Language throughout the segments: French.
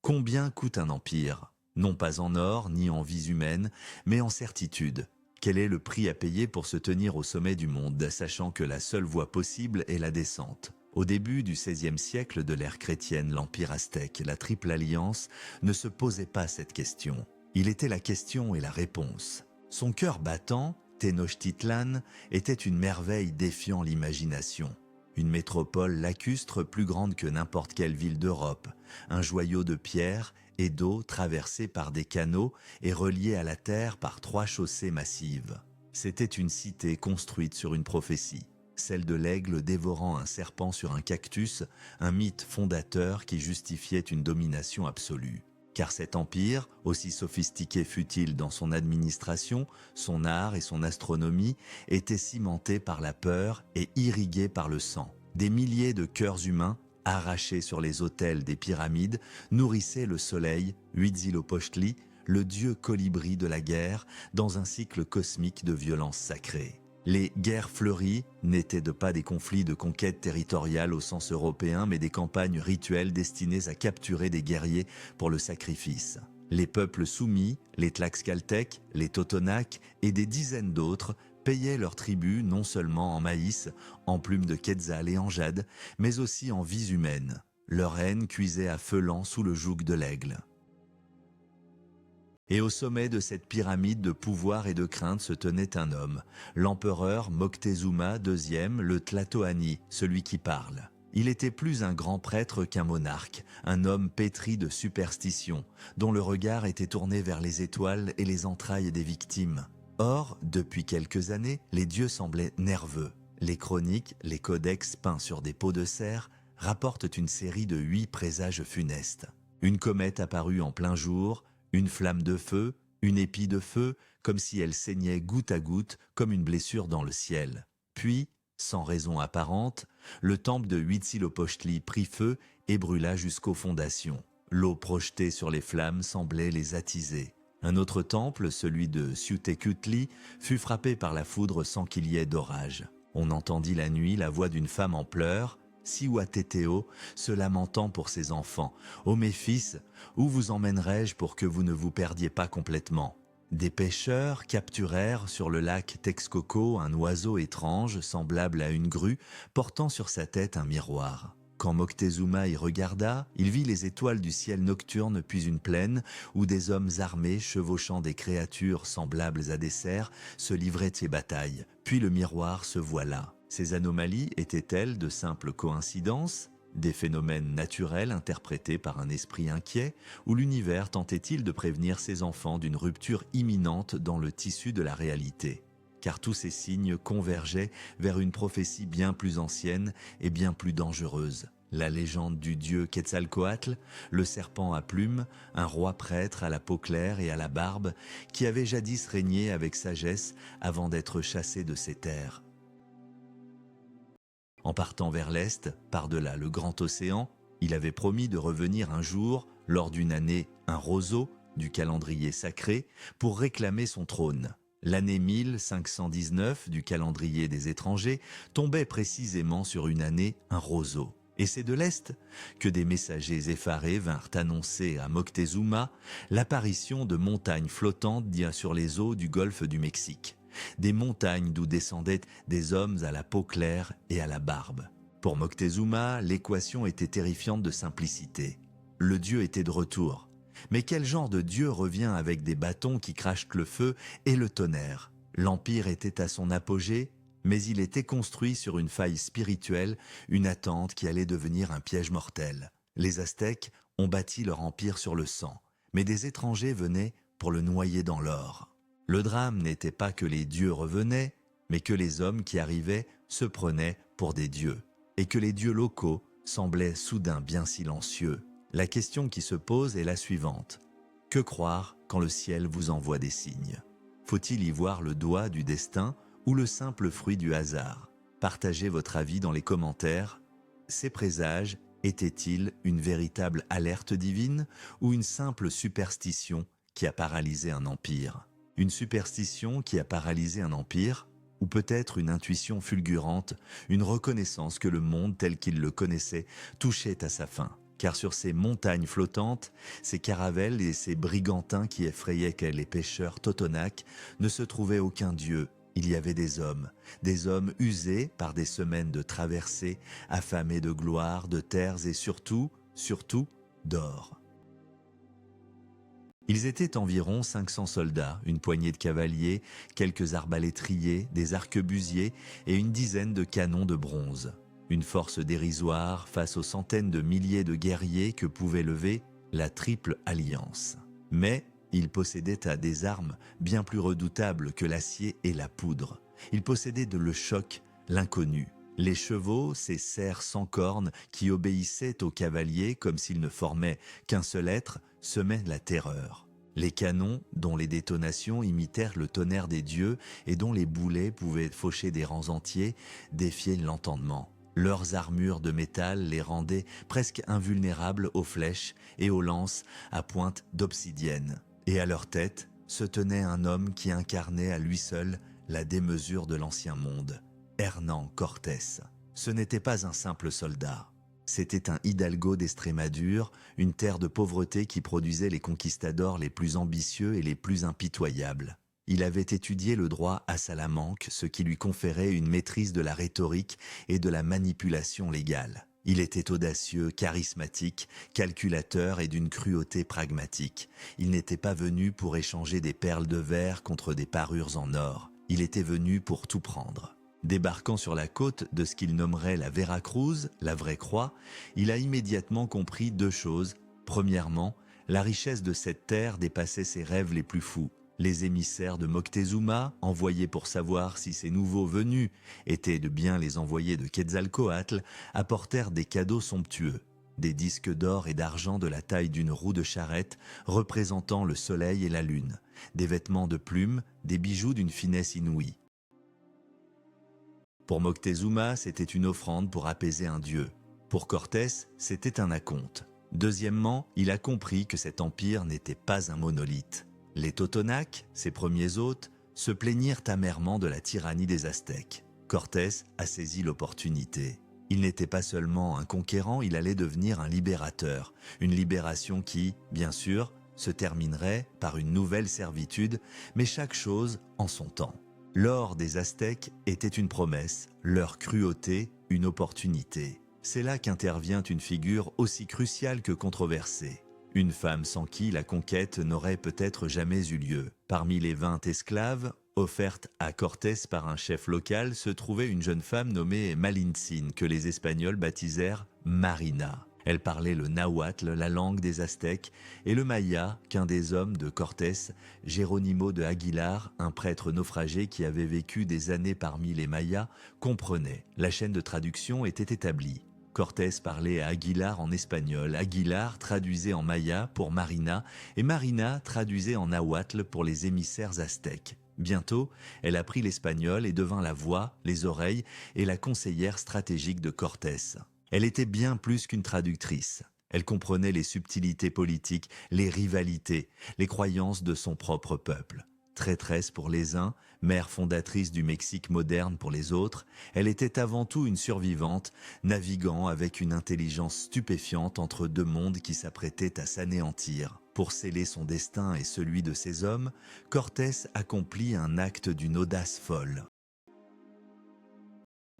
Combien coûte un empire? Non pas en or, ni en vies humaines, mais en certitude. Quel est le prix à payer pour se tenir au sommet du monde, sachant que la seule voie possible est la descente? Au début du XVIe siècle de l'ère chrétienne, l'Empire aztèque, la Triple Alliance, ne se posait pas cette question. Il était la question et la réponse. Son cœur battant, Tenochtitlan, était une merveille défiant l'imagination. Une métropole lacustre plus grande que n'importe quelle ville d'Europe, un joyau de pierre et d'eau traversé par des canaux et relié à la terre par 3 chaussées massives. C'était une cité construite sur une prophétie, celle de l'aigle dévorant un serpent sur un cactus, un mythe fondateur qui justifiait une domination absolue. Car cet empire, aussi sophistiqué fut-il dans son administration, son art et son astronomie, était cimenté par la peur et irrigué par le sang. Des milliers de cœurs humains, arrachés sur les autels des pyramides, nourrissaient le soleil, Huitzilopochtli, le dieu colibri de la guerre, dans un cycle cosmique de violence sacrée. Les guerres fleuries n'étaient pas des conflits de conquête territoriale au sens européen, mais des campagnes rituelles destinées à capturer des guerriers pour le sacrifice. Les peuples soumis, les Tlaxcaltèques, les Totonacs et des dizaines d'autres payaient leur tribut non seulement en maïs, en plumes de quetzal et en jade, mais aussi en vies humaines. Leur haine cuisait à feu lent sous le joug de l'aigle. Et au sommet de cette pyramide de pouvoir et de crainte se tenait un homme, l'empereur Moctezuma II, le Tlatoani, celui qui parle. Il était plus un grand prêtre qu'un monarque, un homme pétri de superstition, dont le regard était tourné vers les étoiles et les entrailles des victimes. Or, depuis quelques années, les dieux semblaient nerveux. Les chroniques, les codex peints sur des pots de serre, rapportent une série de 8 présages funestes. Une comète apparue en plein jour, une flamme de feu, une épée de feu, comme si elle saignait goutte à goutte, comme une blessure dans le ciel. Puis, sans raison apparente, le temple de Huitzilopochtli prit feu et brûla jusqu'aux fondations. L'eau projetée sur les flammes semblait les attiser. Un autre temple, celui de Xiuhtecuhtli, fut frappé par la foudre sans qu'il y ait d'orage. On entendit la nuit la voix d'une femme en pleurs, Cihuateteo, se lamentant pour ses enfants. « Ô mes fils, où vous emmènerai-je pour que vous ne vous perdiez pas complètement ?» Des pêcheurs capturèrent sur le lac Texcoco un oiseau étrange, semblable à une grue, portant sur sa tête un miroir. Quand Moctezuma y regarda, il vit les étoiles du ciel nocturne puis une plaine où des hommes armés chevauchant des créatures semblables à des cerfs se livraient ces batailles. Puis le miroir se voila. Ces anomalies étaient-elles de simples coïncidences, des phénomènes naturels interprétés par un esprit inquiet, ou l'univers tentait-il de prévenir ses enfants d'une rupture imminente dans le tissu de la réalité? Car tous ces signes convergeaient vers une prophétie bien plus ancienne et bien plus dangereuse. La légende du dieu Quetzalcoatl, le serpent à plumes, un roi prêtre à la peau claire et à la barbe, qui avait jadis régné avec sagesse avant d'être chassé de ses terres. En partant vers l'est, par-delà le grand océan, il avait promis de revenir un jour, lors d'une année, un roseau, du calendrier sacré, pour réclamer son trône. L'année 1519 du calendrier des étrangers tombait précisément sur une année, un roseau. Et c'est de l'Est que des messagers effarés vinrent annoncer à Moctezuma l'apparition de montagnes flottantes sur les eaux du golfe du Mexique. Des montagnes d'où descendaient des hommes à la peau claire et à la barbe. Pour Moctezuma, l'équation était terrifiante de simplicité. Le dieu était de retour. Mais quel genre de dieu revient avec des bâtons qui crachent le feu et le tonnerre? L'empire était à son apogée, mais il était construit sur une faille spirituelle, une attente qui allait devenir un piège mortel. Les Aztèques ont bâti leur empire sur le sang, mais des étrangers venaient pour le noyer dans l'or. Le drame n'était pas que les dieux revenaient, mais que les hommes qui arrivaient se prenaient pour des dieux, et que les dieux locaux semblaient soudain bien silencieux. La question qui se pose est la suivante. Que croire quand le ciel vous envoie des signes? Faut-il y voir le doigt du destin ou le simple fruit du hasard? Partagez votre avis dans les commentaires. Ces présages étaient-ils une véritable alerte divine ou une simple superstition qui a paralysé un empire? Une superstition qui a paralysé un empire, ou peut-être une intuition fulgurante, une reconnaissance que le monde tel qu'il le connaissait touchait à sa fin. car sur ces montagnes flottantes, ces caravelles et ces brigantins qui effrayaient les pêcheurs totonacs, ne se trouvait aucun dieu. Il y avait des hommes usés par des semaines de traversées, affamés de gloire, de terres et surtout, d'or. Ils étaient environ 500 soldats, une poignée de cavaliers, quelques arbalétriers, des arquebusiers et une dizaine de canons de bronze. Une force dérisoire face aux centaines de milliers de guerriers que pouvait lever la Triple Alliance. Mais ils possédaient des armes bien plus redoutables que l'acier et la poudre. Ils possédaient le choc, l'inconnu. Les chevaux, ces cerfs sans cornes qui obéissaient aux cavaliers comme s'ils ne formaient qu'un seul être, semaient la terreur. Les canons, dont les détonations imitèrent le tonnerre des dieux et dont les boulets pouvaient faucher des rangs entiers, défiaient l'entendement. Leurs armures de métal les rendaient presque invulnérables aux flèches et aux lances à pointe d'obsidienne. Et à leur tête se tenait un homme qui incarnait à lui seul la démesure de l'ancien monde, Hernán Cortés. Ce n'était pas un simple soldat. C'était un hidalgo d'Estrémadure, une terre de pauvreté qui produisait les conquistadors les plus ambitieux et les plus impitoyables. Il avait étudié le droit à Salamanque, ce qui lui conférait une maîtrise de la rhétorique et de la manipulation légale. Il était audacieux, charismatique, calculateur et d'une cruauté pragmatique. Il n'était pas venu pour échanger des perles de verre contre des parures en or. Il était venu pour tout prendre. Débarquant sur la côte de ce qu'il nommerait la Veracruz, la vraie croix, il a immédiatement compris deux choses. Premièrement, la richesse de cette terre dépassait ses rêves les plus fous. Les émissaires de Moctezuma, envoyés pour savoir si ces nouveaux venus étaient de bien les envoyés de Quetzalcoatl, apportèrent des cadeaux somptueux. Des disques d'or et d'argent de la taille d'une roue de charrette représentant le soleil et la lune, des vêtements de plumes, des bijoux d'une finesse inouïe. Pour Moctezuma, c'était une offrande pour apaiser un dieu. Pour Cortés, c'était un acompte. Deuxièmement, il a compris que cet empire n'était pas un monolithe. Les Totonacs, ses premiers hôtes, se plaignirent amèrement de la tyrannie des Aztèques. Cortés a saisi l'opportunité. Il n'était pas seulement un conquérant, il allait devenir un libérateur. Une libération qui, bien sûr, se terminerait par une nouvelle servitude, mais chaque chose en son temps. L'or des Aztèques était une promesse, leur cruauté une opportunité. C'est là qu'intervient une figure aussi cruciale que controversée. Une femme sans qui la conquête n'aurait peut-être jamais eu lieu. Parmi les 20 esclaves offertes à Cortés par un chef local se trouvait une jeune femme nommée Malintzin que les Espagnols baptisèrent Marina. Elle parlait le nahuatl, la langue des Aztèques, et le maya qu'un des hommes de Cortés, Jerónimo de Aguilar, un prêtre naufragé qui avait vécu des années parmi les Mayas, comprenait. La chaîne de traduction était établie. Cortés parlait à Aguilar en espagnol, Aguilar traduisait en maya pour Marina, et Marina traduisait en nahuatl pour les émissaires aztèques. Bientôt, elle apprit l'espagnol et devint la voix, les oreilles et la conseillère stratégique de Cortés. Elle était bien plus qu'une traductrice. Elle comprenait les subtilités politiques, les rivalités, les croyances de son propre peuple. Traîtresse pour les uns, mère fondatrice du Mexique moderne pour les autres, elle était avant tout une survivante, naviguant avec une intelligence stupéfiante entre deux mondes qui s'apprêtaient à s'anéantir. Pour sceller son destin et celui de ses hommes, Cortés accomplit un acte d'une audace folle.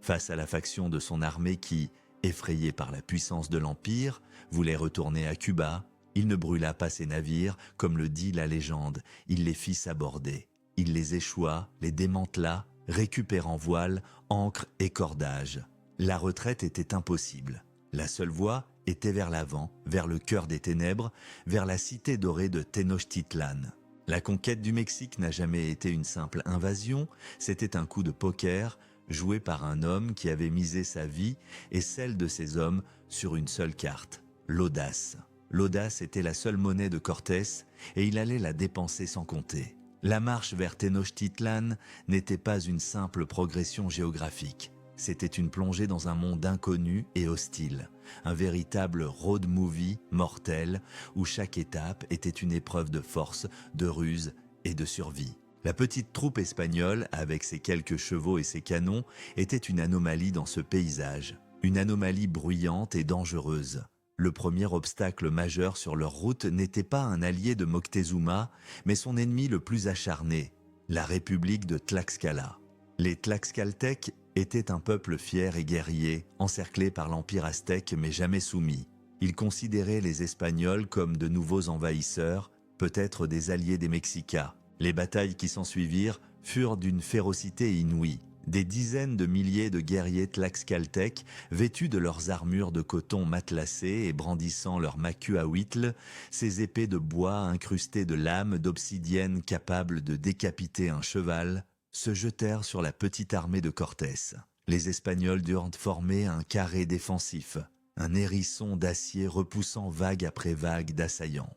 Face à la faction de son armée qui, effrayé par la puissance de l'Empire, voulait retourner à Cuba, il ne brûla pas ses navires, comme le dit la légende, il les fit s'aborder. Il les échoua, les démantela, récupérant voiles, ancres et cordages. La retraite était impossible. La seule voie était vers l'avant, vers le cœur des ténèbres, vers la cité dorée de Tenochtitlan. La conquête du Mexique n'a jamais été une simple invasion, c'était un coup de poker, joué par un homme qui avait misé sa vie et celle de ses hommes sur une seule carte, l'audace. L'audace était la seule monnaie de Cortés et il allait la dépenser sans compter. La marche vers Tenochtitlan n'était pas une simple progression géographique. C'était une plongée dans un monde inconnu et hostile, un véritable road movie mortel où chaque étape était une épreuve de force, de ruse et de survie. La petite troupe espagnole, avec ses quelques chevaux et ses canons, était une anomalie dans ce paysage, une anomalie bruyante et dangereuse. Le premier obstacle majeur sur leur route n'était pas un allié de Moctezuma, mais son ennemi le plus acharné, la République de Tlaxcala. Les Tlaxcaltèques étaient un peuple fier et guerrier, encerclé par l'empire aztèque mais jamais soumis. Ils considéraient les Espagnols comme de nouveaux envahisseurs, peut-être des alliés des Mexicas. Les batailles qui s'ensuivirent furent d'une férocité inouïe. Des dizaines de milliers de guerriers tlaxcaltèques, vêtus de leurs armures de coton matelassées et brandissant leurs macus à huitles, ces épées de bois incrustées de lames d'obsidienne capables de décapiter un cheval, se jetèrent sur la petite armée de Cortés. Les Espagnols durent former un carré défensif, un hérisson d'acier repoussant vague après vague d'assaillants.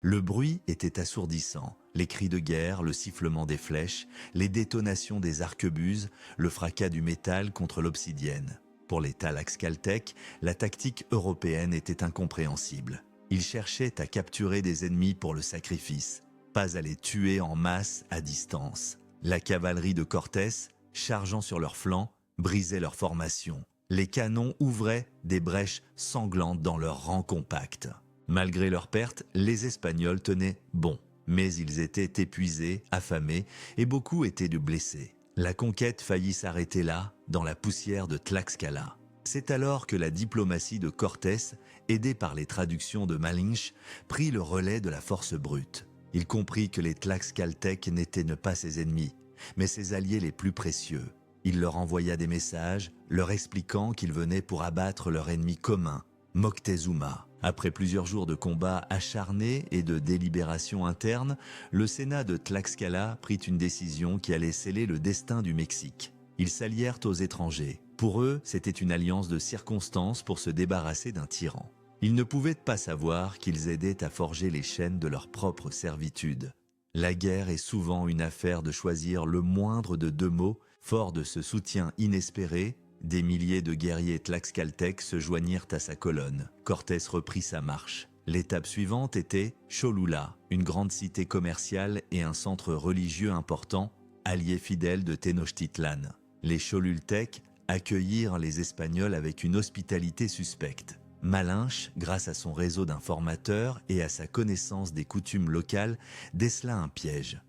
Le bruit était assourdissant, les cris de guerre, le sifflement des flèches, les détonations des arquebuses, le fracas du métal contre l'obsidienne. Pour les Tlaxcaltèques, la tactique européenne était incompréhensible. Ils cherchaient à capturer des ennemis pour le sacrifice, pas à les tuer en masse à distance. La cavalerie de Cortés, chargeant sur leurs flancs, brisait leur formation. Les canons ouvraient des brèches sanglantes dans leurs rangs compacts. Malgré leurs pertes, les Espagnols tenaient bon, mais ils étaient épuisés, affamés, et beaucoup étaient de blessés. La conquête faillit s'arrêter là, dans la poussière de Tlaxcala. C'est alors que la diplomatie de Cortés, aidée par les traductions de Malinche, prit le relais de la force brute. Il comprit que les Tlaxcaltèques n'étaient pas ses ennemis, mais ses alliés les plus précieux. Il leur envoya des messages, leur expliquant qu'ils venaient pour abattre leur ennemi commun, Moctezuma. Après plusieurs jours de combats acharnés et de délibérations internes, le Sénat de Tlaxcala prit une décision qui allait sceller le destin du Mexique. Ils s'allièrent aux étrangers. Pour eux, c'était une alliance de circonstances pour se débarrasser d'un tyran. Ils ne pouvaient pas savoir qu'ils aidaient à forger les chaînes de leur propre servitude. La guerre est souvent une affaire de choisir le moindre de deux mots. Fort de ce soutien inespéré, des milliers de guerriers tlaxcaltèques se joignirent à sa colonne. Cortés reprit sa marche. L'étape suivante était Cholula, une grande cité commerciale et un centre religieux important, allié fidèle de Tenochtitlan. Les Cholultèques accueillirent les Espagnols avec une hospitalité suspecte. Malinche, grâce à son réseau d'informateurs et à sa connaissance des coutumes locales, décela un piège.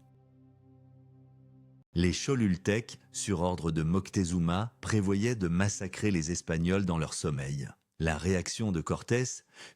Les Cholultèques, sur ordre de Moctezuma, prévoyaient de massacrer les Espagnols dans leur sommeil. La réaction de Cortés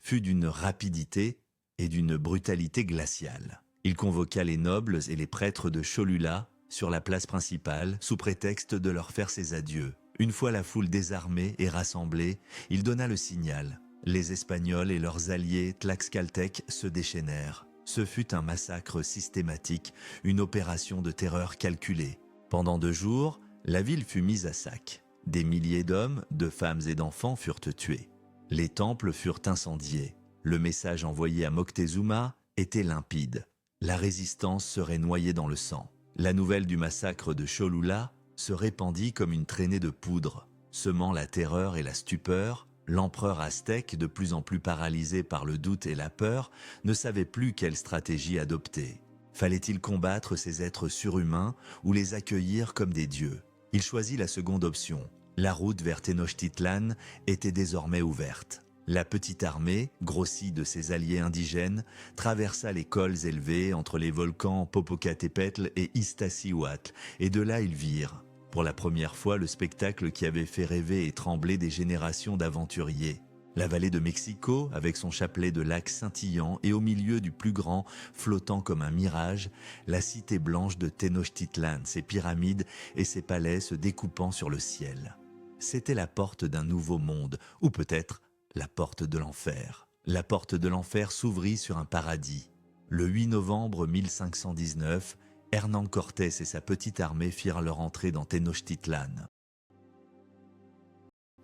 fut d'une rapidité et d'une brutalité glaciale. Il convoqua les nobles et les prêtres de Cholula sur la place principale, sous prétexte de leur faire ses adieux. Une fois la foule désarmée et rassemblée, il donna le signal. Les Espagnols et leurs alliés tlaxcaltèques se déchaînèrent. Ce fut un massacre systématique, une opération de terreur calculée. Pendant 2 jours, la ville fut mise à sac. Des milliers d'hommes, de femmes et d'enfants furent tués. Les temples furent incendiés. Le message envoyé à Moctezuma était limpide. La résistance serait noyée dans le sang. La nouvelle du massacre de Cholula se répandit comme une traînée de poudre, semant la terreur et la stupeur. L'empereur aztèque, de plus en plus paralysé par le doute et la peur, ne savait plus quelle stratégie adopter. Fallait-il combattre ces êtres surhumains ou les accueillir comme des dieux? Il choisit la seconde option. La route vers Tenochtitlan était désormais ouverte. La petite armée, grossie de ses alliés indigènes, traversa les cols élevés entre les volcans Popocatépetl et Iztaccíhuatl, et de là ils virent, pour la première fois, le spectacle qui avait fait rêver et trembler des générations d'aventuriers. La vallée de Mexico, avec son chapelet de lacs scintillants et au milieu du plus grand, flottant comme un mirage, la cité blanche de Tenochtitlan, ses pyramides et ses palais se découpant sur le ciel. C'était la porte d'un nouveau monde, ou peut-être la porte de l'enfer. La porte de l'enfer s'ouvrit sur un paradis. Le 8 novembre 1519, Hernán Cortés et sa petite armée firent leur entrée dans Tenochtitlan.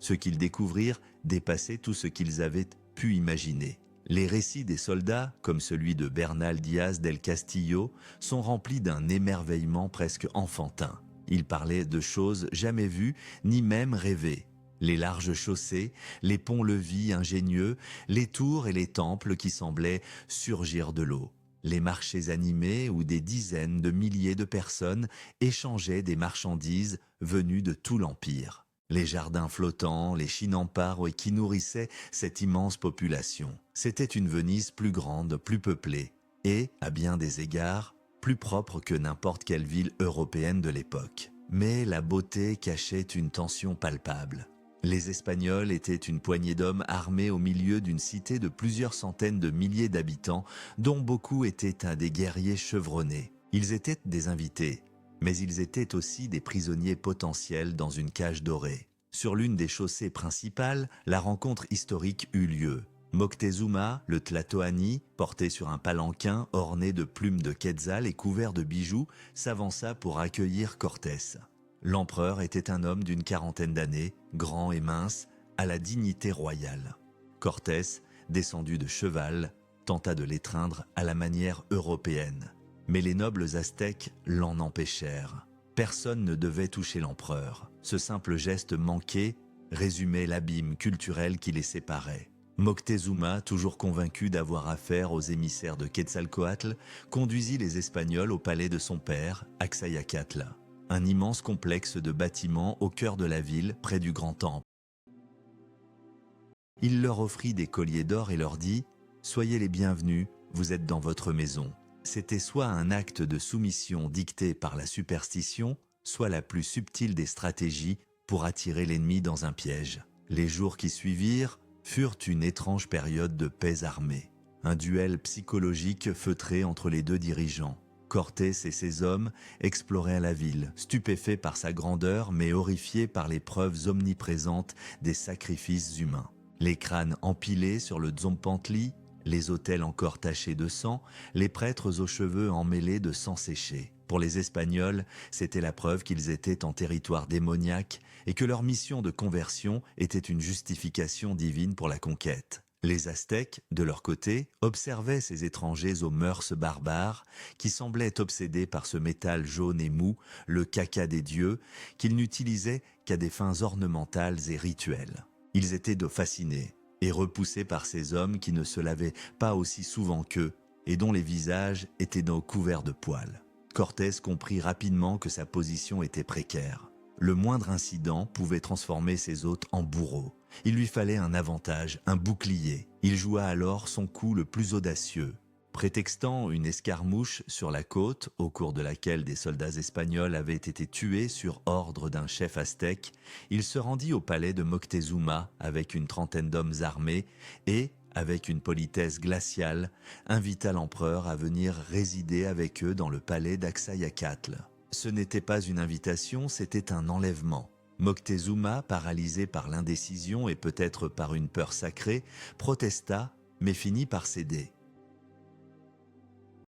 Ce qu'ils découvrirent dépassait tout ce qu'ils avaient pu imaginer. Les récits des soldats, comme celui de Bernal Díaz del Castillo, sont remplis d'un émerveillement presque enfantin. Ils parlaient de choses jamais vues, ni même rêvées. Les larges chaussées, les ponts-levis ingénieux, les tours et les temples qui semblaient surgir de l'eau. Les marchés animés où des dizaines de milliers de personnes échangeaient des marchandises venues de tout l'Empire. Les jardins flottants, les chinampas et qui nourrissaient cette immense population. C'était une Venise plus grande, plus peuplée, et, à bien des égards, plus propre que n'importe quelle ville européenne de l'époque. Mais la beauté cachait une tension palpable. Les Espagnols étaient une poignée d'hommes armés au milieu d'une cité de plusieurs centaines de milliers d'habitants, dont beaucoup étaient des guerriers chevronnés. Ils étaient des invités, mais ils étaient aussi des prisonniers potentiels dans une cage dorée. Sur l'une des chaussées principales, la rencontre historique eut lieu. Moctezuma, le Tlatoani, porté sur un palanquin orné de plumes de quetzal et couvert de bijoux, s'avança pour accueillir Cortés. L'empereur était un homme d'une quarantaine d'années, grand et mince, à la dignité royale. Cortés, descendu de cheval, tenta de l'étreindre à la manière européenne. Mais les nobles aztèques l'en empêchèrent. Personne ne devait toucher l'empereur. Ce simple geste manqué résumait l'abîme culturel qui les séparait. Moctezuma, toujours convaincu d'avoir affaire aux émissaires de Quetzalcoatl, conduisit les Espagnols au palais de son père, Axayacatl, un immense complexe de bâtiments au cœur de la ville, près du Grand Temple. Il leur offrit des colliers d'or et leur dit « Soyez les bienvenus, vous êtes dans votre maison ». C'était soit un acte de soumission dicté par la superstition, soit la plus subtile des stratégies pour attirer l'ennemi dans un piège. Les jours qui suivirent furent une étrange période de paix armée. Un duel psychologique feutré entre les deux dirigeants. Cortés et ses hommes exploraient la ville, stupéfaits par sa grandeur mais horrifiés par les preuves omniprésentes des sacrifices humains. Les crânes empilés sur le Tzompantli, les autels encore tachés de sang, les prêtres aux cheveux emmêlés de sang séché. Pour les Espagnols, c'était la preuve qu'ils étaient en territoire démoniaque et que leur mission de conversion était une justification divine pour la conquête. Les Aztèques, de leur côté, observaient ces étrangers aux mœurs barbares qui semblaient obsédés par ce métal jaune et mou, le caca des dieux, qu'ils n'utilisaient qu'à des fins ornementales et rituelles. Ils étaient fascinés et repoussés par ces hommes qui ne se lavaient pas aussi souvent qu'eux et dont les visages étaient couverts de poils. Cortés comprit rapidement que sa position était précaire. Le moindre incident pouvait transformer ses hôtes en bourreaux. Il lui fallait un avantage, un bouclier. Il joua alors son coup le plus audacieux. Prétextant une escarmouche sur la côte, au cours de laquelle des soldats espagnols avaient été tués sur ordre d'un chef aztèque, il se rendit au palais de Moctezuma avec une trentaine d'hommes armés et, avec une politesse glaciale, invita l'empereur à venir résider avec eux dans le palais d'Axayacatl. Ce n'était pas une invitation, c'était un enlèvement. Moctezuma, paralysé par l'indécision et peut-être par une peur sacrée, protesta, mais finit par céder.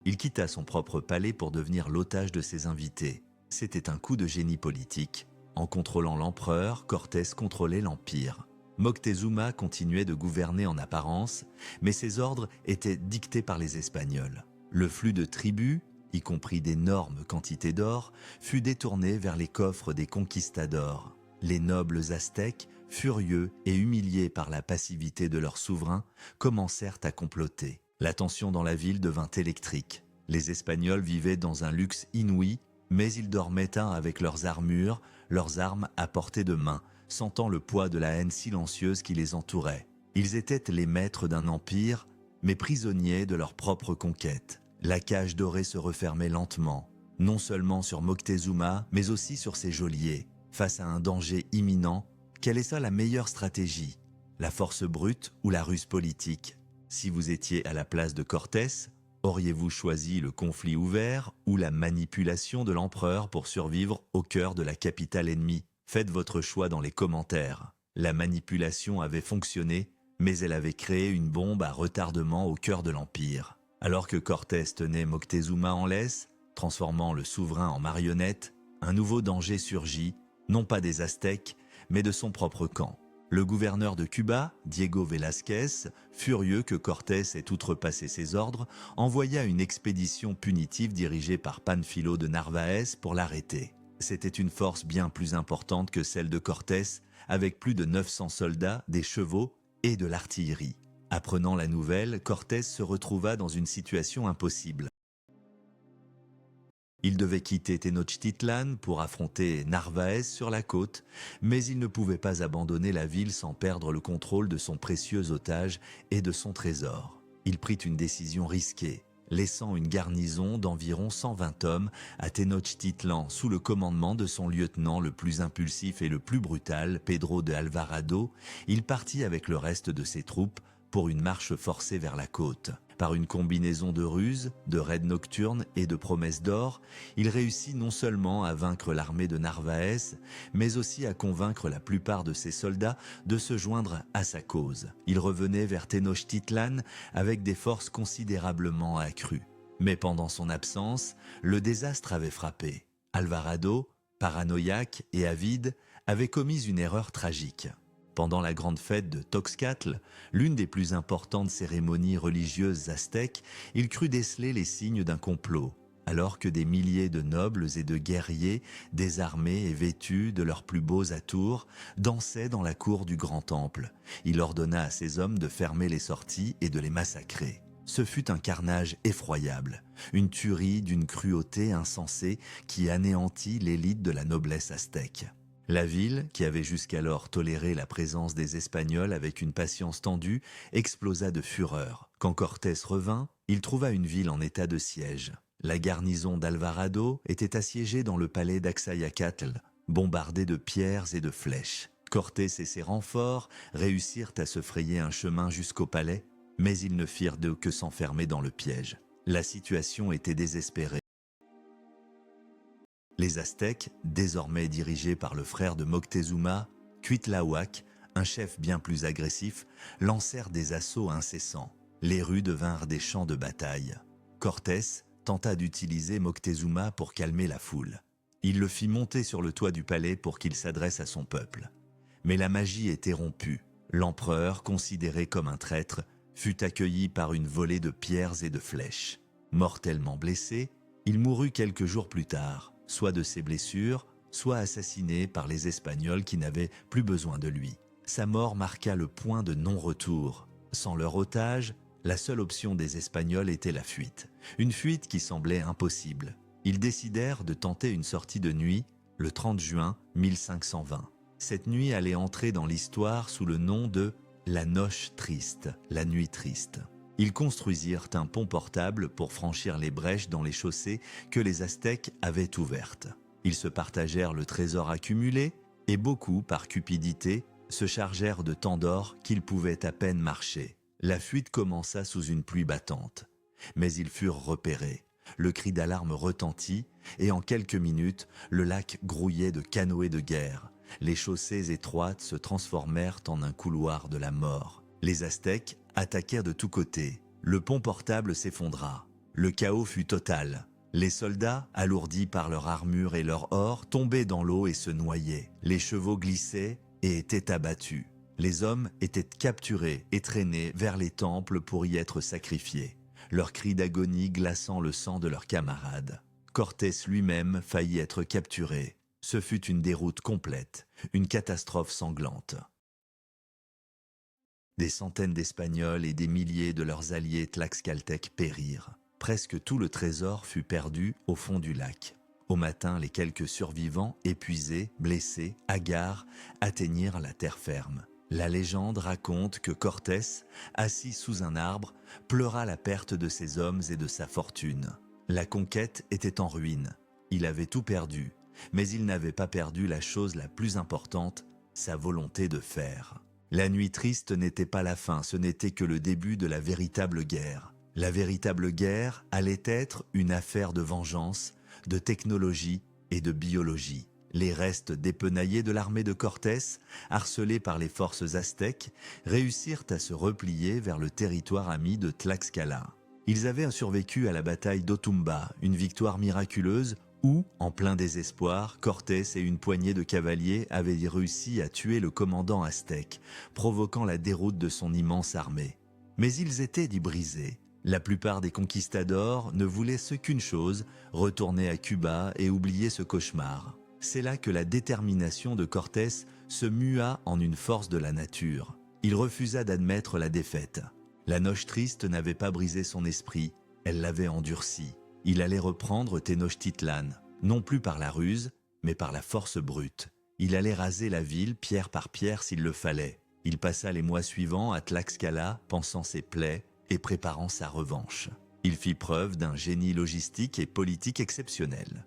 Il quitta son propre palais pour devenir l'otage de ses invités. C'était un coup de génie politique. En contrôlant l'empereur, Cortés contrôlait l'empire. Moctezuma continuait de gouverner en apparence, mais ses ordres étaient dictés par les Espagnols. Le flux de tribus, y compris d'énormes quantités d'or, fut détourné vers les coffres des conquistadors. Les nobles aztèques, furieux et humiliés par la passivité de leur souverain, commencèrent à comploter. La tension dans la ville devint électrique. Les Espagnols vivaient dans un luxe inouï, mais ils dormaient avec leurs armures, leurs armes à portée de main, sentant le poids de la haine silencieuse qui les entourait. Ils étaient les maîtres d'un empire, mais prisonniers de leur propre conquête. La cage dorée se refermait lentement, non seulement sur Moctezuma, mais aussi sur ses geôliers. Face à un danger imminent, quelle est ça la meilleure stratégie? La force brute ou la ruse politique? Si vous étiez à la place de Cortés, auriez-vous choisi le conflit ouvert ou la manipulation de l'empereur pour survivre au cœur de la capitale ennemie? Faites votre choix dans les commentaires. La manipulation avait fonctionné, mais elle avait créé une bombe à retardement au cœur de l'empire. Alors que Cortés tenait Moctezuma en laisse, transformant le souverain en marionnette, un nouveau danger surgit, non pas des Aztèques, mais de son propre camp. Le gouverneur de Cuba, Diego Velázquez, furieux que Cortés ait outrepassé ses ordres, envoya une expédition punitive dirigée par Panfilo de Narvaez pour l'arrêter. C'était une force bien plus importante que celle de Cortés, avec plus de 900 soldats, des chevaux et de l'artillerie. Apprenant la nouvelle, Cortés se retrouva dans une situation impossible. Il devait quitter Tenochtitlan pour affronter Narvaez sur la côte, mais il ne pouvait pas abandonner la ville sans perdre le contrôle de son précieux otage et de son trésor. Il prit une décision risquée, laissant une garnison d'environ 120 hommes à Tenochtitlan sous le commandement de son lieutenant le plus impulsif et le plus brutal, Pedro de Alvarado. Il partit avec le reste de ses troupes pour une marche forcée vers la côte. Par une combinaison de ruses, de raids nocturnes et de promesses d'or, il réussit non seulement à vaincre l'armée de Narvaez, mais aussi à convaincre la plupart de ses soldats de se joindre à sa cause. Il revenait vers Tenochtitlan avec des forces considérablement accrues. Mais pendant son absence, le désastre avait frappé. Alvarado, paranoïaque et avide, avait commis une erreur tragique. Pendant la grande fête de Toxcatl, l'une des plus importantes cérémonies religieuses aztèques, il crut déceler les signes d'un complot, alors que des milliers de nobles et de guerriers, désarmés et vêtus de leurs plus beaux atours, dansaient dans la cour du grand temple. Il ordonna à ses hommes de fermer les sorties et de les massacrer. Ce fut un carnage effroyable, une tuerie d'une cruauté insensée qui anéantit l'élite de la noblesse aztèque. La ville, qui avait jusqu'alors toléré la présence des Espagnols avec une patience tendue, explosa de fureur. Quand Cortés revint, il trouva une ville en état de siège. La garnison d'Alvarado était assiégée dans le palais d'Axayacatl, bombardée de pierres et de flèches. Cortés et ses renforts réussirent à se frayer un chemin jusqu'au palais, mais ils ne firent d'eux que s'enfermer dans le piège. La situation était désespérée. Les Aztèques, désormais dirigés par le frère de Moctezuma, Cuitlahuac, un chef bien plus agressif, lancèrent des assauts incessants. Les rues devinrent des champs de bataille. Cortés tenta d'utiliser Moctezuma pour calmer la foule. Il le fit monter sur le toit du palais pour qu'il s'adresse à son peuple. Mais la magie était rompue. L'empereur, considéré comme un traître, fut accueilli par une volée de pierres et de flèches. Mortellement blessé, il mourut quelques jours plus tard, soit de ses blessures, soit assassiné par les Espagnols qui n'avaient plus besoin de lui. Sa mort marqua le point de non-retour. Sans leur otage, la seule option des Espagnols était la fuite. Une fuite qui semblait impossible. Ils décidèrent de tenter une sortie de nuit, le 30 juin 1520. Cette nuit allait entrer dans l'histoire sous le nom de la Noche Triste, la nuit triste. Ils construisirent un pont portable pour franchir les brèches dans les chaussées que les Aztèques avaient ouvertes. Ils se partagèrent le trésor accumulé et beaucoup, par cupidité, se chargèrent de tant d'or qu'ils pouvaient à peine marcher. La fuite commença sous une pluie battante, mais ils furent repérés. Le cri d'alarme retentit et en quelques minutes, le lac grouillait de canoës de guerre. Les chaussées étroites se transformèrent en un couloir de la mort. Les Aztèques attaquèrent de tous côtés. Le pont portable s'effondra. Le chaos fut total. Les soldats, alourdis par leur armure et leur or, tombaient dans l'eau et se noyaient. Les chevaux glissaient et étaient abattus. Les hommes étaient capturés et traînés vers les temples pour y être sacrifiés, leurs cris d'agonie glaçant le sang de leurs camarades. Cortés lui-même faillit être capturé. Ce fut une déroute complète, une catastrophe sanglante. Des centaines d'Espagnols et des milliers de leurs alliés tlaxcaltèques périrent. Presque tout le trésor fut perdu au fond du lac. Au matin, les quelques survivants, épuisés, blessés, hagards, atteignirent la terre ferme. La légende raconte que Cortés, assis sous un arbre, pleura la perte de ses hommes et de sa fortune. La conquête était en ruine. Il avait tout perdu, mais il n'avait pas perdu la chose la plus importante, sa volonté de faire. La nuit triste n'était pas la fin, ce n'était que le début de la véritable guerre. La véritable guerre allait être une affaire de vengeance, de technologie et de biologie. Les restes dépenaillés de l'armée de Cortés, harcelés par les forces aztèques, réussirent à se replier vers le territoire ami de Tlaxcala. Ils avaient survécu à la bataille d'Otumba, une victoire miraculeuse où, en plein désespoir, Cortés et une poignée de cavaliers avaient réussi à tuer le commandant aztèque, provoquant la déroute de son immense armée. Mais ils étaient dit brisés. La plupart des conquistadors ne voulaient ce qu'une chose, retourner à Cuba et oublier ce cauchemar. C'est là que la détermination de Cortés se mua en une force de la nature. Il refusa d'admettre la défaite. La Noche Triste n'avait pas brisé son esprit, elle l'avait endurci. Il allait reprendre Tenochtitlan, non plus par la ruse, mais par la force brute. Il allait raser la ville pierre par pierre s'il le fallait. Il passa les mois suivants à Tlaxcala, pansant ses plaies et préparant sa revanche. Il fit preuve d'un génie logistique et politique exceptionnel.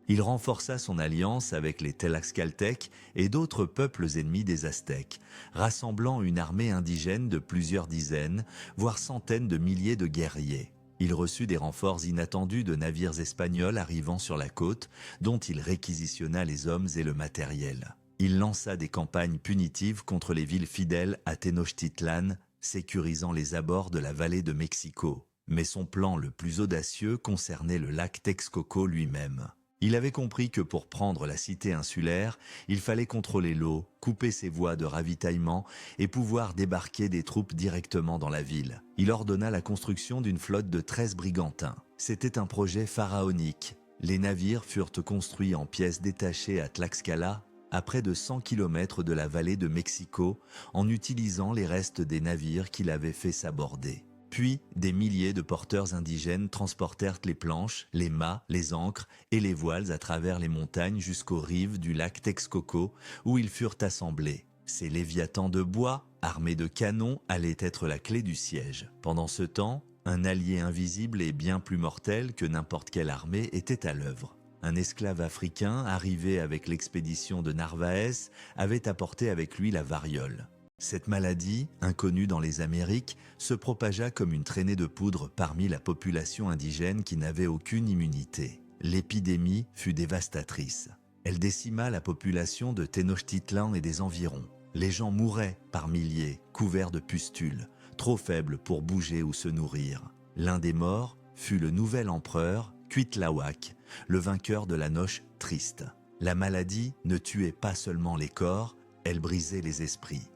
Il renforça son alliance avec les Tlaxcaltèques et d'autres peuples ennemis des Aztèques, rassemblant une armée indigène de plusieurs dizaines, voire centaines de milliers de guerriers. Il reçut des renforts inattendus de navires espagnols arrivant sur la côte, dont il réquisitionna les hommes et le matériel. Il lança des campagnes punitives contre les villes fidèles à Tenochtitlan, sécurisant les abords de la vallée de Mexico. Mais son plan le plus audacieux concernait le lac Texcoco lui-même. Il avait compris que pour prendre la cité insulaire, il fallait contrôler l'eau, couper ses voies de ravitaillement et pouvoir débarquer des troupes directement dans la ville. Il ordonna la construction d'une flotte de 13 brigantins. C'était un projet pharaonique. Les navires furent construits en pièces détachées à Tlaxcala, à près de 100 km de la vallée de Mexico, en utilisant les restes des navires qu'il avait fait s'aborder. Puis, des milliers de porteurs indigènes transportèrent les planches, les mâts, les ancres et les voiles à travers les montagnes jusqu'aux rives du lac Texcoco, où ils furent assemblés. Ces léviathans de bois, armés de canons, allaient être la clé du siège. Pendant ce temps, un allié invisible et bien plus mortel que n'importe quelle armée était à l'œuvre. Un esclave africain, arrivé avec l'expédition de Narvaez, avait apporté avec lui la variole. Cette maladie, inconnue dans les Amériques, se propagea comme une traînée de poudre parmi la population indigène qui n'avait aucune immunité. L'épidémie fut dévastatrice. Elle décima la population de Tenochtitlan et des environs. Les gens mouraient par milliers, couverts de pustules, trop faibles pour bouger ou se nourrir. L'un des morts fut le nouvel empereur, Cuitlahuac, le vainqueur de la noche triste. La maladie ne tuait pas seulement les corps, elle brisait les esprits.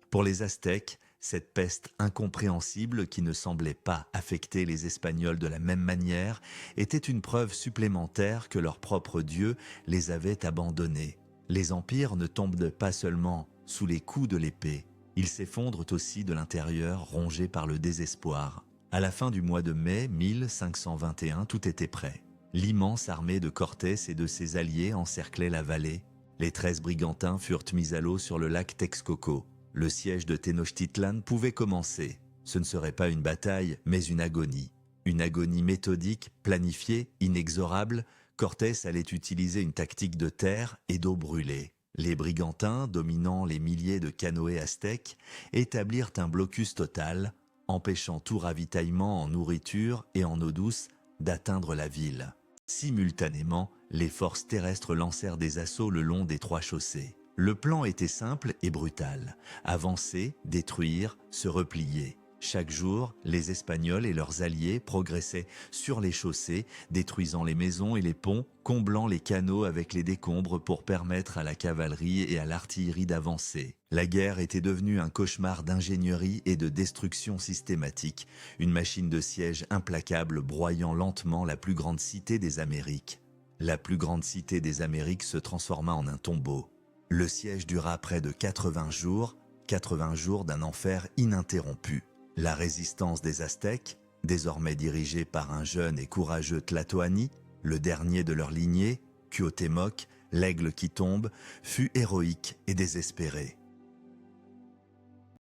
Pour les Aztèques, cette peste incompréhensible qui ne semblait pas affecter les Espagnols de la même manière était une preuve supplémentaire que leur propre Dieu les avait abandonnés. Les empires ne tombent pas seulement sous les coups de l'épée, ils s'effondrent aussi de l'intérieur, rongés par le désespoir. À la fin du mois de mai 1521, tout était prêt. L'immense armée de Cortés et de ses alliés encerclait la vallée. Les 13 brigantins furent mis à l'eau sur le lac Texcoco. Le siège de Tenochtitlan pouvait commencer. Ce ne serait pas une bataille, mais une agonie. Une agonie méthodique, planifiée, inexorable. Cortés allait utiliser une tactique de terre et d'eau brûlée. Les brigantins, dominant les milliers de canoës aztèques, établirent un blocus total, empêchant tout ravitaillement en nourriture et en eau douce d'atteindre la ville. Simultanément, les forces terrestres lancèrent des assauts le long des 3 chaussées. Le plan était simple et brutal. Avancer, détruire, se replier. Chaque jour, les Espagnols et leurs alliés progressaient sur les chaussées, détruisant les maisons et les ponts, comblant les canaux avec les décombres pour permettre à la cavalerie et à l'artillerie d'avancer. La guerre était devenue un cauchemar d'ingénierie et de destruction systématique, une machine de siège implacable broyant lentement la plus grande cité des Amériques. La plus grande cité des Amériques se transforma en un tombeau. Le siège dura près de 80 jours d'un enfer ininterrompu. La résistance des Aztèques, désormais dirigée par un jeune et courageux Tlatoani, le dernier de leur lignée, Cuauhtémoc, l'aigle qui tombe, fut héroïque et désespéré.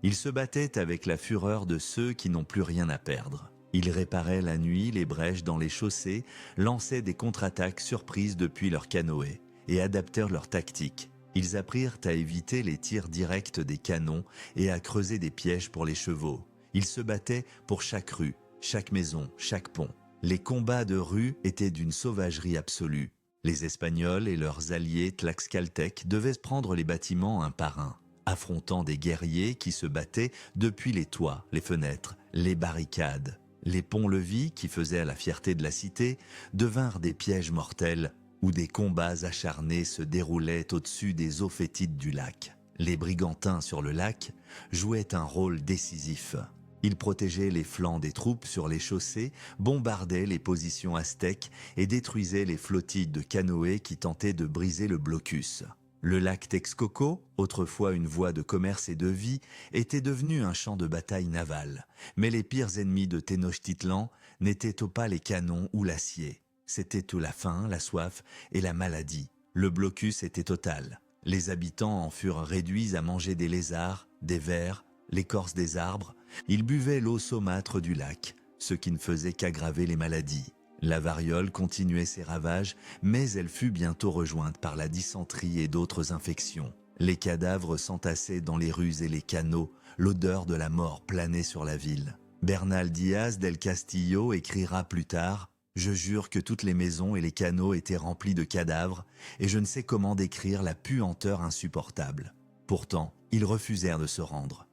Il se battait avec la fureur de ceux qui n'ont plus rien à perdre. Ils réparaient la nuit les brèches dans les chaussées, lançaient des contre-attaques surprises depuis leurs canoës et adaptèrent leurs tactiques. Ils apprirent à éviter les tirs directs des canons et à creuser des pièges pour les chevaux. Ils se battaient pour chaque rue, chaque maison, chaque pont. Les combats de rue étaient d'une sauvagerie absolue. Les Espagnols et leurs alliés tlaxcaltèques devaient prendre les bâtiments un par un, affrontant des guerriers qui se battaient depuis les toits, les fenêtres, les barricades. Les ponts-levis, qui faisaient la fierté de la cité, devinrent des pièges mortels où des combats acharnés se déroulaient au-dessus des eaux fétides du lac. Les brigantins sur le lac jouaient un rôle décisif. Ils protégeaient les flancs des troupes sur les chaussées, bombardaient les positions aztèques et détruisaient les flottilles de canoës qui tentaient de briser le blocus. Le lac Texcoco, autrefois une voie de commerce et de vie, était devenu un champ de bataille naval. Mais les pires ennemis de Tenochtitlan n'étaient pas les canons ou l'acier. C'était tout la faim, la soif et la maladie. Le blocus était total. Les habitants en furent réduits à manger des lézards, des vers, l'écorce des arbres. Ils buvaient l'eau saumâtre du lac, ce qui ne faisait qu'aggraver les maladies. La variole continuait ses ravages, mais elle fut bientôt rejointe par la dysenterie et d'autres infections. Les cadavres s'entassaient dans les rues et les canaux, l'odeur de la mort planait sur la ville. Bernal Diaz del Castillo écrira plus tard « Je jure que toutes les maisons et les canaux étaient remplis de cadavres, et je ne sais comment décrire la puanteur insupportable. » Pourtant, ils refusèrent de se rendre.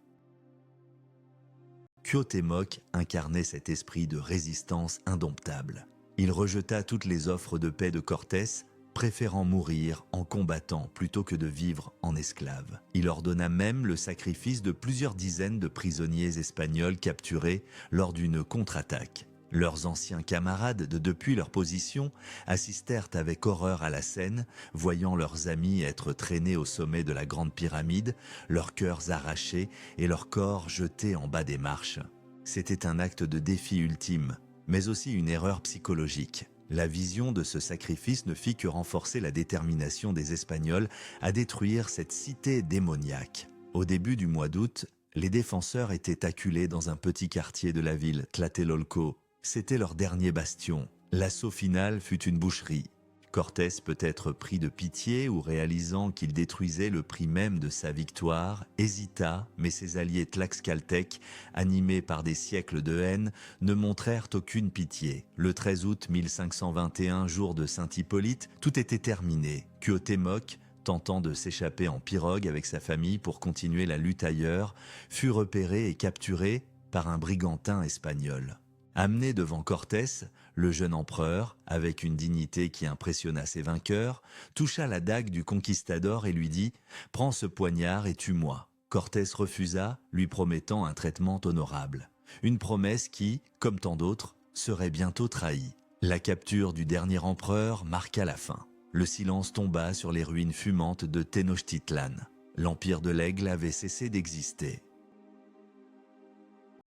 Cuauhtémoc incarnait cet esprit de résistance indomptable. Il rejeta toutes les offres de paix de Cortés, préférant mourir en combattant plutôt que de vivre en esclave. Il ordonna même le sacrifice de plusieurs dizaines de prisonniers espagnols capturés lors d'une contre-attaque. Leurs anciens camarades, depuis leur position, assistèrent avec horreur à la scène, voyant leurs amis être traînés au sommet de la grande pyramide, leurs cœurs arrachés et leurs corps jetés en bas des marches. C'était un acte de défi ultime, mais aussi une erreur psychologique. La vision de ce sacrifice ne fit que renforcer la détermination des Espagnols à détruire cette cité démoniaque. Au début du mois d'août, les défenseurs étaient acculés dans un petit quartier de la ville, Tlatelolco. C'était leur dernier bastion. L'assaut final fut une boucherie. Cortés, peut-être pris de pitié ou réalisant qu'il détruisait le prix même de sa victoire, hésita, mais ses alliés tlaxcaltèques, animés par des siècles de haine, ne montrèrent aucune pitié. Le 13 août 1521, jour de Saint-Hippolyte, tout était terminé. Cuauhtémoc, tentant de s'échapper en pirogue avec sa famille pour continuer la lutte ailleurs, fut repéré et capturé par un brigantin espagnol. Amené devant Cortés, le jeune empereur, avec une dignité qui impressionna ses vainqueurs, toucha la dague du conquistador et lui dit « Prends ce poignard et tue-moi ». Cortés refusa, lui promettant un traitement honorable. Une promesse qui, comme tant d'autres, serait bientôt trahie. La capture du dernier empereur marqua la fin. Le silence tomba sur les ruines fumantes de Tenochtitlan. L'empire de l'Aigle avait cessé d'exister.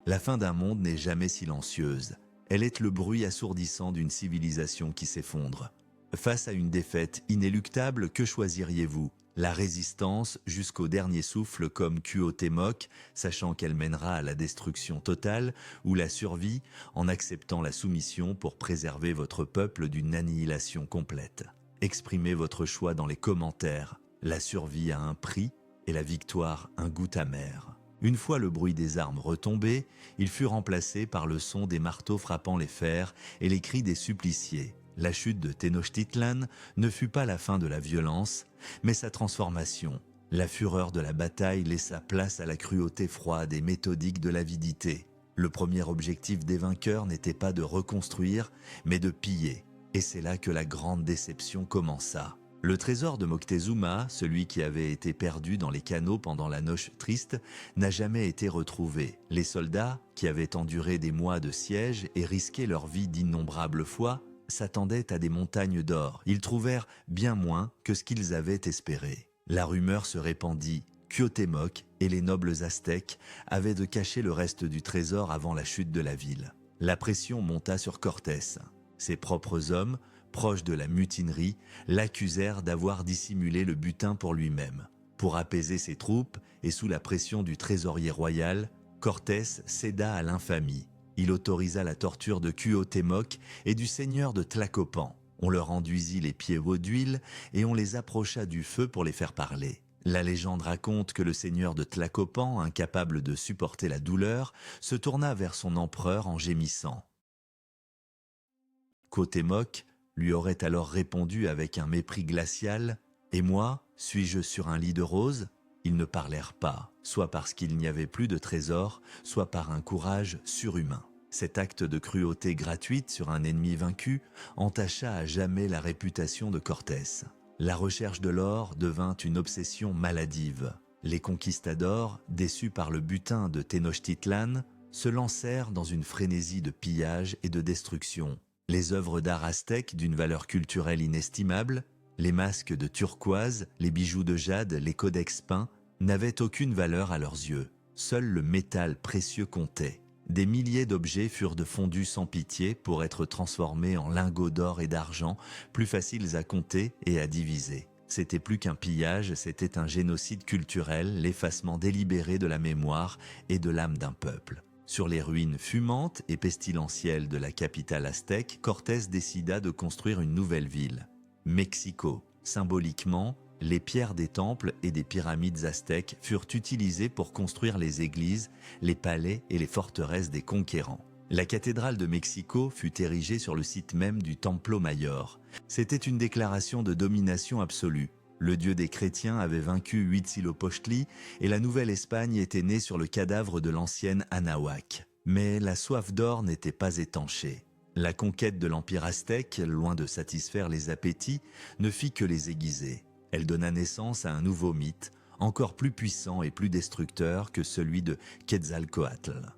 La fin d'un monde n'est jamais silencieuse. Elle est le bruit assourdissant d'une civilisation qui s'effondre. Face à une défaite inéluctable, que choisiriez-vous? La résistance jusqu'au dernier souffle comme Cuauhtémoc, sachant qu'elle mènera à la destruction totale, ou la survie en acceptant la soumission pour préserver votre peuple d'une annihilation complète? Exprimez votre choix dans les commentaires. La survie a un prix et la victoire un goût amer. Une fois le bruit des armes retombé, il fut remplacé par le son des marteaux frappant les fers et les cris des suppliciés. La chute de Tenochtitlan ne fut pas la fin de la violence, mais sa transformation. La fureur de la bataille laissa place à la cruauté froide et méthodique de l'avidité. Le premier objectif des vainqueurs n'était pas de reconstruire, mais de piller. Et c'est là que la grande déception commença. Le trésor de Moctezuma, celui qui avait été perdu dans les canaux pendant la Noche Triste, n'a jamais été retrouvé. Les soldats, qui avaient enduré des mois de siège et risqué leur vie d'innombrables fois, s'attendaient à des montagnes d'or. Ils trouvèrent bien moins que ce qu'ils avaient espéré. La rumeur se répandit. Cuauhtémoc et les nobles aztèques avaient de cacher le reste du trésor avant la chute de la ville. La pression monta sur Cortés. Ses propres hommes, proches de la mutinerie, l'accusèrent d'avoir dissimulé le butin pour lui-même. Pour apaiser ses troupes et sous la pression du trésorier royal, Cortés céda à l'infamie. Il autorisa la torture de Cuauhtémoc et du seigneur de Tlacopan. On leur enduisit les pieds d'huile et on les approcha du feu pour les faire parler. La légende raconte que le seigneur de Tlacopan, incapable de supporter la douleur, se tourna vers son empereur en gémissant. Cuauhtémoc lui aurait alors répondu avec un mépris glacial « Et moi, suis-je sur un lit de roses ?» Ils ne parlèrent pas, soit parce qu'il n'y avait plus de trésor, soit par un courage surhumain. Cet acte de cruauté gratuite sur un ennemi vaincu entacha à jamais la réputation de Cortés. La recherche de l'or devint une obsession maladive. Les conquistadors, déçus par le butin de Tenochtitlan, se lancèrent dans une frénésie de pillage et de destruction. Les œuvres d'art aztèques d'une valeur culturelle inestimable, Les masques de turquoise, les bijoux de jade, les codex peints n'avaient aucune valeur à leurs yeux. Seul le métal précieux comptait. Des milliers d'objets furent fondus sans pitié pour être transformés en lingots d'or et d'argent, plus faciles à compter et à diviser. C'était plus qu'un pillage, c'était un génocide culturel, l'effacement délibéré de la mémoire et de l'âme d'un peuple. Sur les ruines fumantes et pestilentielles de la capitale aztèque, Cortés décida de construire une nouvelle ville, Mexico. Symboliquement, les pierres des temples et des pyramides aztèques furent utilisées pour construire les églises, les palais et les forteresses des conquérants. La cathédrale de Mexico fut érigée sur le site même du Templo Mayor. C'était une déclaration de domination absolue. Le dieu des chrétiens avait vaincu Huitzilopochtli et la Nouvelle-Espagne était née sur le cadavre de l'ancienne Anahuac. Mais la soif d'or n'était pas étanchée. La conquête de l'Empire aztèque, loin de satisfaire les appétits, ne fit que les aiguiser. Elle donna naissance à un nouveau mythe, encore plus puissant et plus destructeur que celui de Quetzalcoatl.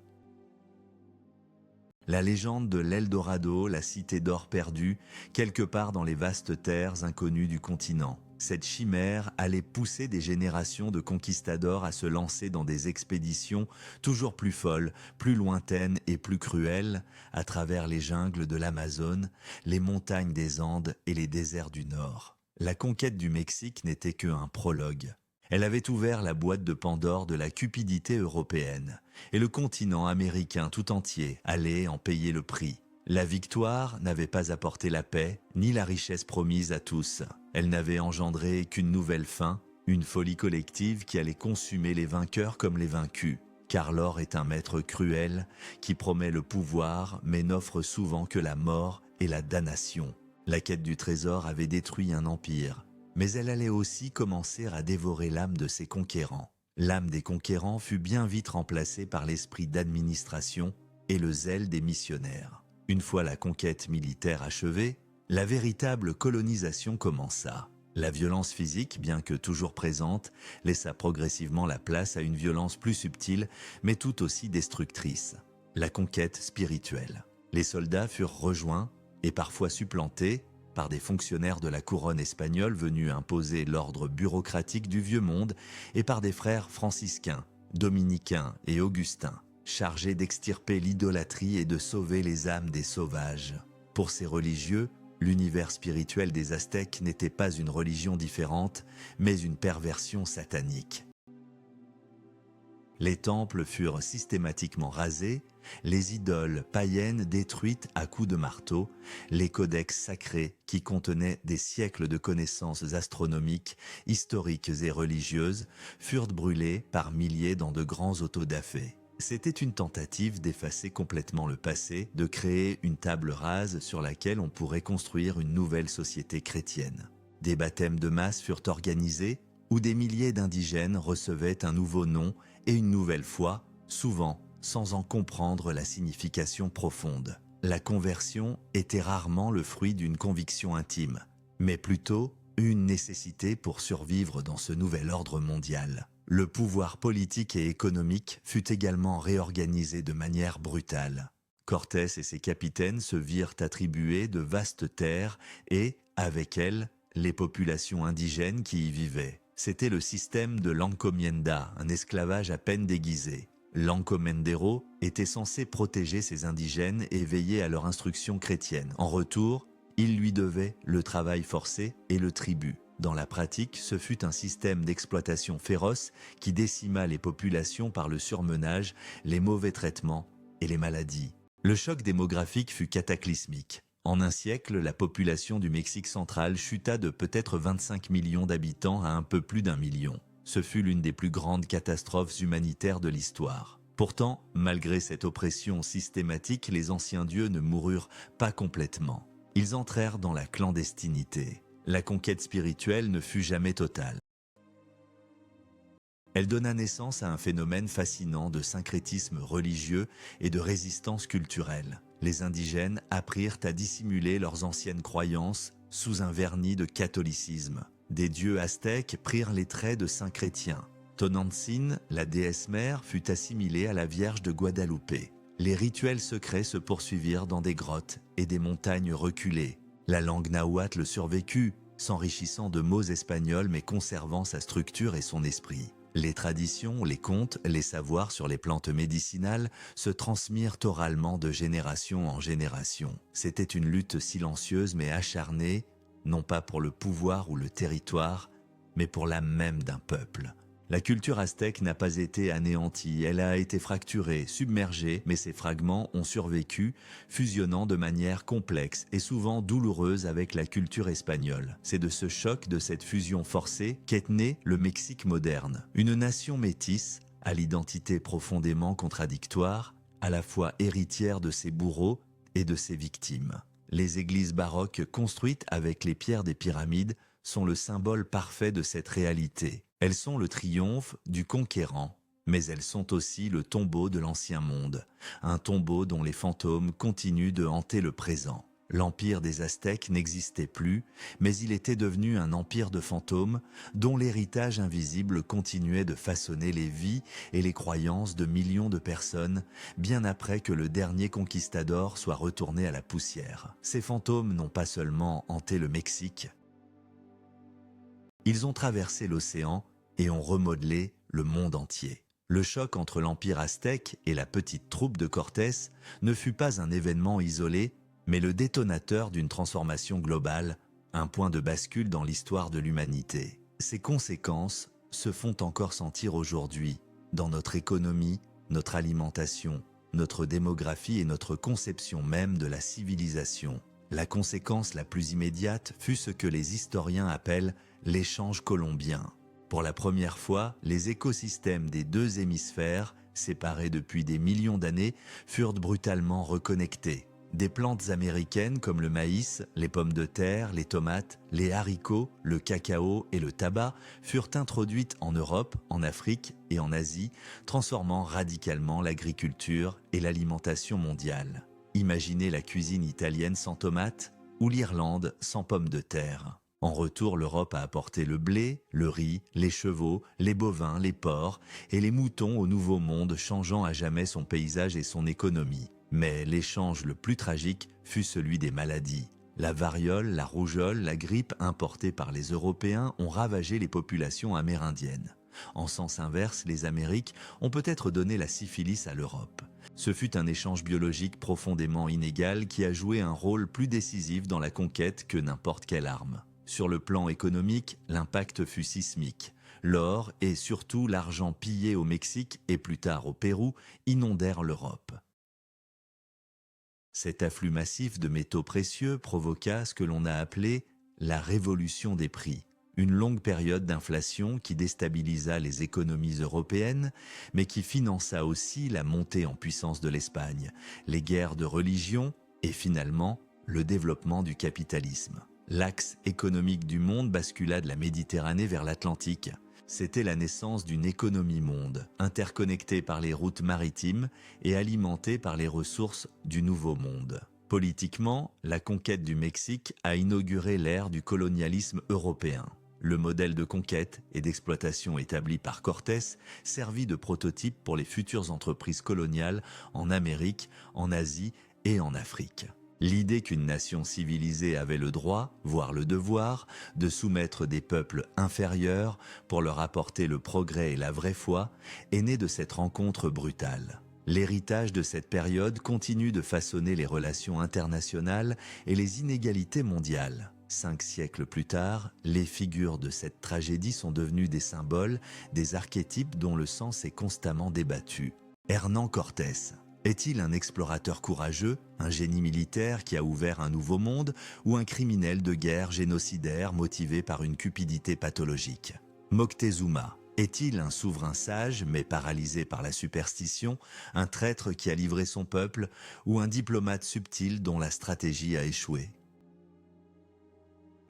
La légende de l'Eldorado, la cité d'or perdue, quelque part dans les vastes terres inconnues du continent. Cette chimère allait pousser des générations de conquistadors à se lancer dans des expéditions toujours plus folles, plus lointaines et plus cruelles, à travers les jungles de l'Amazone, les montagnes des Andes et les déserts du Nord. La conquête du Mexique n'était qu'un prologue. Elle avait ouvert la boîte de Pandore de la cupidité européenne, et le continent américain tout entier allait en payer le prix. La victoire n'avait pas apporté la paix, ni la richesse promise à tous. Elle n'avait engendré qu'une nouvelle fin, une folie collective qui allait consumer les vainqueurs comme les vaincus. Car l'or est un maître cruel qui promet le pouvoir mais n'offre souvent que la mort et la damnation. La quête du trésor avait détruit un empire, mais elle allait aussi commencer à dévorer l'âme de ses conquérants. L'âme des conquérants fut bien vite remplacée par l'esprit d'administration et le zèle des missionnaires. Une fois la conquête militaire achevée, la véritable colonisation commença. La violence physique, bien que toujours présente, laissa progressivement la place à une violence plus subtile, mais tout aussi destructrice. La conquête spirituelle. Les soldats furent rejoints et parfois supplantés par des fonctionnaires de la couronne espagnole venus imposer l'ordre bureaucratique du Vieux Monde et par des frères franciscains, dominicains et augustins, chargés d'extirper l'idolâtrie et de sauver les âmes des sauvages. Pour ces religieux, l'univers spirituel des Aztèques n'était pas une religion différente, mais une perversion satanique. Les temples furent systématiquement rasés, les idoles païennes détruites à coups de marteau, les codex sacrés qui contenaient des siècles de connaissances astronomiques, historiques et religieuses furent brûlés par milliers dans de grands auto-da-fé. C'était une tentative d'effacer complètement le passé, de créer une table rase sur laquelle on pourrait construire une nouvelle société chrétienne. Des baptêmes de masse furent organisés, où des milliers d'indigènes recevaient un nouveau nom et une nouvelle foi, souvent sans en comprendre la signification profonde. La conversion était rarement le fruit d'une conviction intime, mais plutôt une nécessité pour survivre dans ce nouvel ordre mondial. Le pouvoir politique et économique fut également réorganisé de manière brutale. Cortés et ses capitaines se virent attribuer de vastes terres et, avec elles, les populations indigènes qui y vivaient. C'était le système de l'encomienda, un esclavage à peine déguisé. L'encomendero était censé protéger ces indigènes et veiller à leur instruction chrétienne. En retour, il lui devait le travail forcé et le tribut. Dans la pratique, ce fut un système d'exploitation féroce qui décima les populations par le surmenage, les mauvais traitements et les maladies. Le choc démographique fut cataclysmique. En un siècle, la population du Mexique central chuta de peut-être 25 millions d'habitants à un peu plus d'1 million. Ce fut l'une des plus grandes catastrophes humanitaires de l'histoire. Pourtant, malgré cette oppression systématique, les anciens dieux ne moururent pas complètement. Ils entrèrent dans la clandestinité. La conquête spirituelle ne fut jamais totale. Elle donna naissance à un phénomène fascinant de syncrétisme religieux et de résistance culturelle. Les indigènes apprirent à dissimuler leurs anciennes croyances sous un vernis de catholicisme. Des dieux aztèques prirent les traits de saints chrétiens. Tonantzin, la déesse mère, fut assimilée à la Vierge de Guadalupe. Les rituels secrets se poursuivirent dans des grottes et des montagnes reculées. La langue nahuatl survécut, s'enrichissant de mots espagnols mais conservant sa structure et son esprit. Les traditions, les contes, les savoirs sur les plantes médicinales se transmirent oralement de génération en génération. C'était une lutte silencieuse mais acharnée, non pas pour le pouvoir ou le territoire, mais pour l'âme même d'un peuple. La culture aztèque n'a pas été anéantie, elle a été fracturée, submergée, mais ces fragments ont survécu, fusionnant de manière complexe et souvent douloureuse avec la culture espagnole. C'est de ce choc, de cette fusion forcée, qu'est né le Mexique moderne. Une nation métisse, à l'identité profondément contradictoire, à la fois héritière de ses bourreaux et de ses victimes. Les églises baroques construites avec les pierres des pyramides sont le symbole parfait de cette réalité. Elles sont le triomphe du conquérant, mais elles sont aussi le tombeau de l'ancien monde, un tombeau dont les fantômes continuent de hanter le présent. L'empire des Aztèques n'existait plus, mais il était devenu un empire de fantômes dont l'héritage invisible continuait de façonner les vies et les croyances de millions de personnes, bien après que le dernier conquistador soit retourné à la poussière. Ces fantômes n'ont pas seulement hanté le Mexique, ils ont traversé l'océan et ont remodelé le monde entier. Le choc entre l'empire aztèque et la petite troupe de Cortés ne fut pas un événement isolé, mais le détonateur d'une transformation globale, un point de bascule dans l'histoire de l'humanité. Ses conséquences se font encore sentir aujourd'hui, dans notre économie, notre alimentation, notre démographie et notre conception même de la civilisation. La conséquence la plus immédiate fut ce que les historiens appellent l'échange colombien. Pour la première fois, les écosystèmes des deux hémisphères, séparés depuis des millions d'années, furent brutalement reconnectés. Des plantes américaines comme le maïs, les pommes de terre, les tomates, les haricots, le cacao et le tabac furent introduites en Europe, en Afrique et en Asie, transformant radicalement l'agriculture et l'alimentation mondiale. Imaginez la cuisine italienne sans tomates ou l'Irlande sans pommes de terre. En retour, l'Europe a apporté le blé, le riz, les chevaux, les bovins, les porcs et les moutons au Nouveau Monde, changeant à jamais son paysage et son économie. Mais l'échange le plus tragique fut celui des maladies. La variole, la rougeole, la grippe importées par les Européens ont ravagé les populations amérindiennes. En sens inverse, les Amériques ont peut-être donné la syphilis à l'Europe. Ce fut un échange biologique profondément inégal qui a joué un rôle plus décisif dans la conquête que n'importe quelle arme. Sur le plan économique, l'impact fut sismique. L'or et surtout l'argent pillé au Mexique et plus tard au Pérou inondèrent l'Europe. Cet afflux massif de métaux précieux provoqua ce que l'on a appelé la révolution des prix, une longue période d'inflation qui déstabilisa les économies européennes, mais qui finança aussi la montée en puissance de l'Espagne, les guerres de religion et finalement le développement du capitalisme. L'axe économique du monde bascula de la Méditerranée vers l'Atlantique. C'était la naissance d'une économie monde, interconnectée par les routes maritimes et alimentée par les ressources du Nouveau Monde. Politiquement, la conquête du Mexique a inauguré l'ère du colonialisme européen. Le modèle de conquête et d'exploitation établi par Cortés servit de prototype pour les futures entreprises coloniales en Amérique, en Asie et en Afrique. L'idée qu'une nation civilisée avait le droit, voire le devoir, de soumettre des peuples inférieurs pour leur apporter le progrès et la vraie foi est née de cette rencontre brutale. L'héritage de cette période continue de façonner les relations internationales et les inégalités mondiales. 5 siècles plus tard, les figures de cette tragédie sont devenues des symboles, des archétypes dont le sens est constamment débattu. Hernán Cortés. Est-il un explorateur courageux, un génie militaire qui a ouvert un nouveau monde ou un criminel de guerre génocidaire motivé par une cupidité pathologique? Moctezuma. Est-il un souverain sage mais paralysé par la superstition, un traître qui a livré son peuple ou un diplomate subtil dont la stratégie a échoué?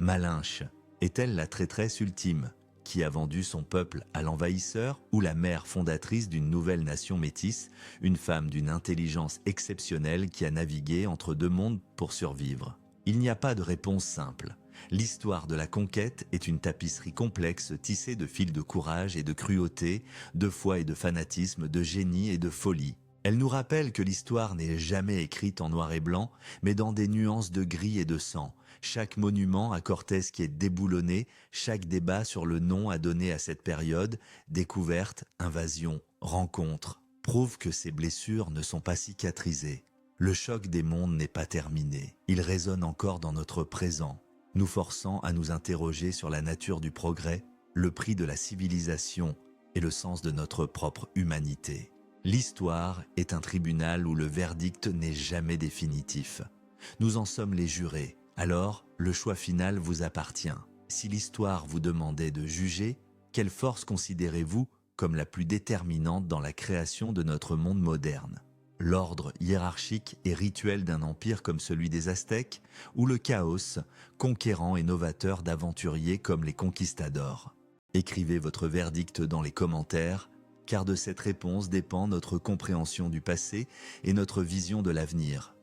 Malinche. Est-elle la traîtresse ultime qui a vendu son peuple à l'envahisseur ou la mère fondatrice d'une nouvelle nation métisse, une femme d'une intelligence exceptionnelle qui a navigué entre deux mondes pour survivre? Il n'y a pas de réponse simple. L'histoire de la conquête est une tapisserie complexe tissée de fils de courage et de cruauté, de foi et de fanatisme, de génie et de folie. Elle nous rappelle que l'histoire n'est jamais écrite en noir et blanc, mais dans des nuances de gris et de sang, chaque monument à Cortés qui est déboulonné, chaque débat sur le nom à donner à cette période, découverte, invasion, rencontre, prouve que ces blessures ne sont pas cicatrisées. Le choc des mondes n'est pas terminé. Il résonne encore dans notre présent, nous forçant à nous interroger sur la nature du progrès, le prix de la civilisation et le sens de notre propre humanité. L'histoire est un tribunal où le verdict n'est jamais définitif. Nous en sommes les jurés, alors le choix final vous appartient. Si l'histoire vous demandait de juger, quelle force considérez-vous comme la plus déterminante dans la création de notre monde moderne? L'ordre hiérarchique et rituel d'un empire comme celui des Aztèques, ou le chaos, conquérant et novateur d'aventuriers comme les conquistadors? Écrivez votre verdict dans les commentaires, car de cette réponse dépend notre compréhension du passé et notre vision de l'avenir.